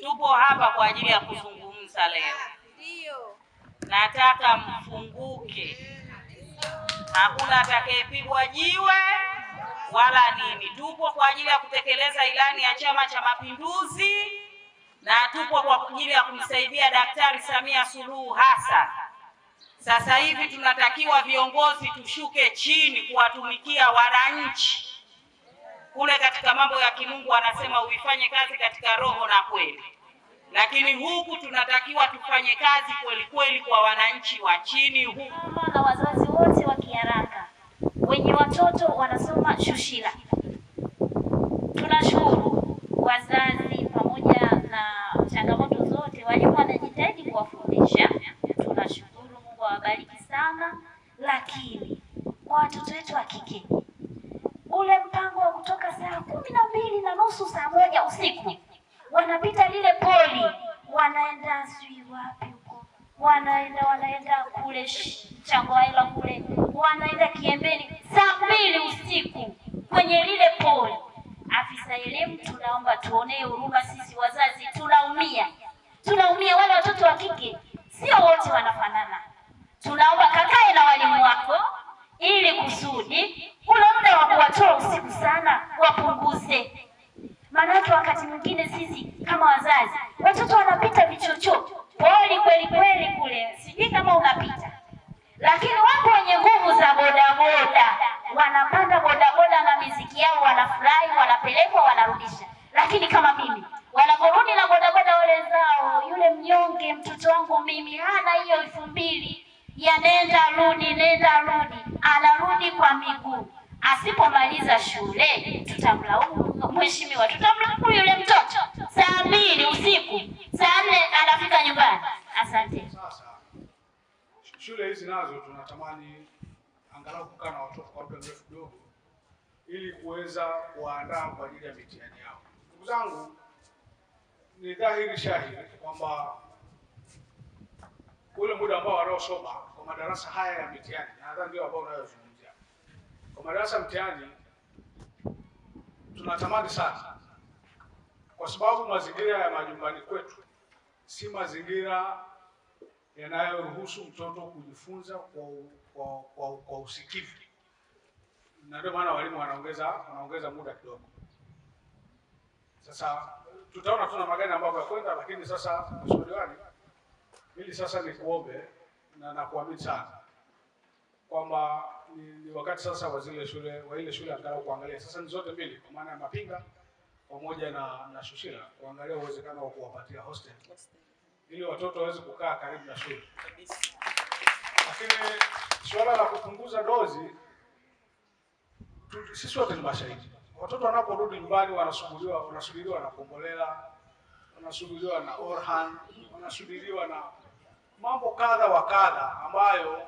tupo hapa kwa ajili ya kuzungumza leo. Nataka mfunguke, hakuna atakayepigwa jiwe wala nini. Tupo kwa ajili ya kutekeleza ilani ya Chama cha Mapinduzi na tupo kwa ajili ya kumsaidia Daktari Samia Suluhu Hassan. Sasa hivi tunatakiwa viongozi tushuke chini kuwatumikia wananchi. Kule katika mambo ya kimungu wanasema uifanye kazi katika roho na kweli, lakini huku tunatakiwa tufanye kazi kweli kweli kwa wananchi wa chini huku. Na wazazi wote wa Kiharaka wenye watoto wanasoma Shushila, tunashukuru wazazi, pamoja na changamoto zote walimu wanajitahidi kuwafundisha, tunashukuru, Mungu awabariki sana. Lakini kwa watoto wetu wa kike, ule mpango wa kutoka saa 12:30 saa 1 usiku wanapita lile poli, wanaenda sijui wapi huko, wanaenda kule Changwaila kule, wanaenda Kiembeni saa 2 usiku kwenye lile poli. Afisa elimu, tunaomba tuonee huruma, sisi wazazi tunaumia. Wale watoto wa kike sio wote wanafanana, tunaomba kakae na walimu wako ili kusudi ule muda wa kuwatoa usiku sana wapunguze. Maana wakati mwingine sisi kama wazazi, watoto wanapita vichocho poli kweli kweli kule, sijui kama unapita, lakini wapo wenye nguvu za bodaboda, wanapanda bodaboda na miziki yao, wanafurahi, wanapelekwa, wanarudisha. Lakini kama mimi, wanaporudi na bodaboda wale zao, yule mnyonge mtoto wangu mimi hana hiyo 2000 ya nenda rudi, anarudi kwa miguu. Asipomaliza shule tutamlaumu mheshimiwa, tutamlaumu yule mtoto. Saa 2 usiku, saa 4 anafika nyumbani. Asante. Sasa shule hizi nazo tunatamani angalau kukaa na watoto kwa muda mrefu kidogo, ili kuweza kuandaa kwa ajili ya mitihani yao. Ndugu zangu, ni dhahiri shahidi kwamba ule muda ambao wanaosoma kwa madarasa haya ya mitihani, nadhani ndio ambao unayozungumzia kwa madarasa mtihani, tunatamani sana, kwa sababu mazingira ya majumbani kwetu si mazingira yanayoruhusu mtoto kujifunza kwa usikivu, na ndio maana walimu wanaongeza muda kidogo. Sasa tutaona tuna magani ambayo yakwenda, lakini sasa Mheshimiwa Diwani, mimi sasa nikuombe na nakuamini sana kwamba ni wakati sasa wa ile shule angalau kuangalia sasa ni zote mbili, kwa maana ya Mapinga pamoja na Shushila, kuangalia uwezekano wa kuwapatia hostel ili watoto waweze kukaa karibu na shule. Lakini swala la kupunguza dozi, sisi wote ni mashahidi. Watoto wanaporudi nyumbani wanasubiriwa na Kombolela, wanasubiriwa na Orhan, wanasubiriwa na mambo kadha wa kadha ambayo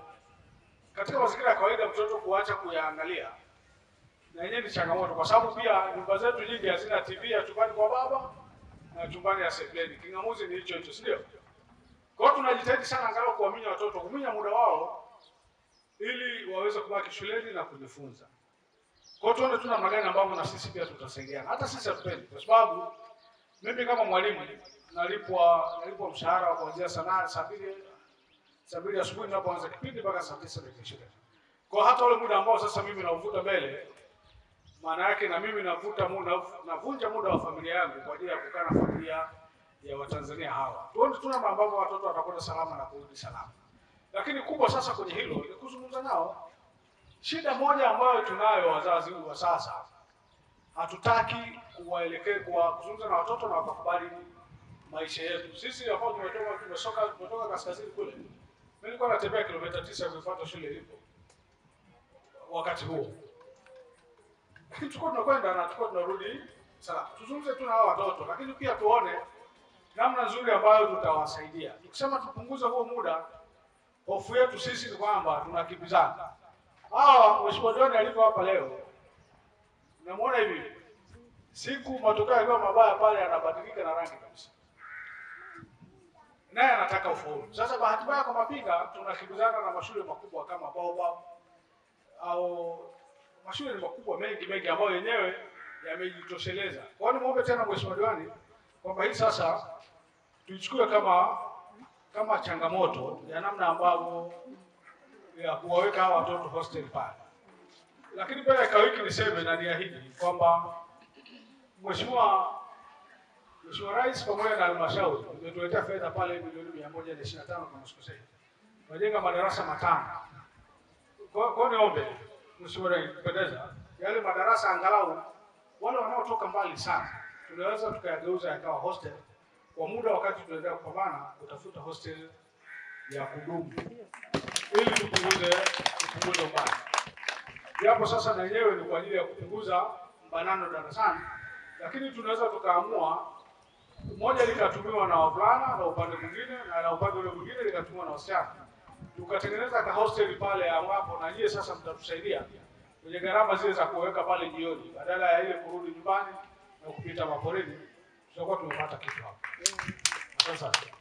katika mazingira ya kawaida mtoto kuacha kuyaangalia, na yenyewe ni changamoto, kwa sababu pia nyumba zetu nyingi hazina TV ya chumbani kwa baba na chumbani ya sebuleni. Kingamuzi ni hicho, si ndio? Kwa hiyo tunajitahidi sana angalau kuaminya watoto, kuminya muda wao ili waweze kubaki shuleni na kujifunza. Kwa hiyo tuone tuna magani ambapo na sisi pia tutasaidiana. Hata sisi hatupendi, kwa sababu mimi kama mwalimu nalipwa mshahara wa kuanzia saa 2 asubuhi ninapoanza kipindi mpaka saa 9 dakika 20. Kwa hata ule muda ambao sasa mimi nauvuta mbele, maana yake na mimi navunja muda wa familia yangu kwa ajili ya kukaa na familia ya Watanzania hawa. Tuone tuna mambo watoto watakwenda salama na kurudi salama. Lakini kubwa sasa kwenye hilo ni kuzungumza nao. Shida moja ambayo tunayo wazazi wa sasa, hatutaki kuzungumza na watoto na wakakubali maisha yetu. Sisi ambao tumetoka kaskazini kule, mimi nilikuwa natembea kilomita 9 kufuata shule ilipo wakati huo. Lakini tulikuwa tunakwenda na tulikuwa tunarudi salama. Tuzungumze tu na hao watoto, lakini pia tuone namna nzuri ambayo tutawasaidia. Tukisema tupunguze huo muda, hofu yetu sisi ni kwamba tunakimbizana. Mheshimiwa Diwani alivyo hapa leo, namuona hivi, siku matokeo yakiwa mabaya pale anabadilika na rangi kabisa, naye anataka ufaulu. Sasa bahati mbaya kwa Mapinga tunakimbizana na mashule makubwa kama Baobab au mashule ni makubwa mengi ambayo yenyewe yamejitosheleza. Kwa hiyo nimuombe tena Mheshimiwa Diwani kwamba hii sasa tuichukue kama changamoto ya namna ambavyo ya kuwaweka hawa watoto hostel pale. Lakini mbele ya wiki niseme na niahidi kwamba Mheshimiwa Rais pamoja na halmashauri imetuletea fedha pale milioni 125 kama sikosei. Tunajenga madarasa 5. Kwa niombe Mheshimiwa Rais kupendeza yale madarasa angalau wale wanaotoka mbali sana tunaweza tukayageuza yakawa hostel kwa muda wakati tunaendelea kupambana kutafuta hostel ya kudumu ili tupunguze mbali. Japo sasa na yenyewe ni kwa ajili ya kupunguza mbanano darasani, lakini tunaweza tukaamua moja likatumiwa na wavulana na upande mwingine na upande ule mwingine likatumiwa na wasichana. Tukatengeneza ka hostel pale ambapo na nyie sasa mtatusaidia kwenye gharama zile za kuweka pale jioni badala ya ile kurudi nyumbani na kupita maporini, tutakuwa tumepata kitu hapo. Asante.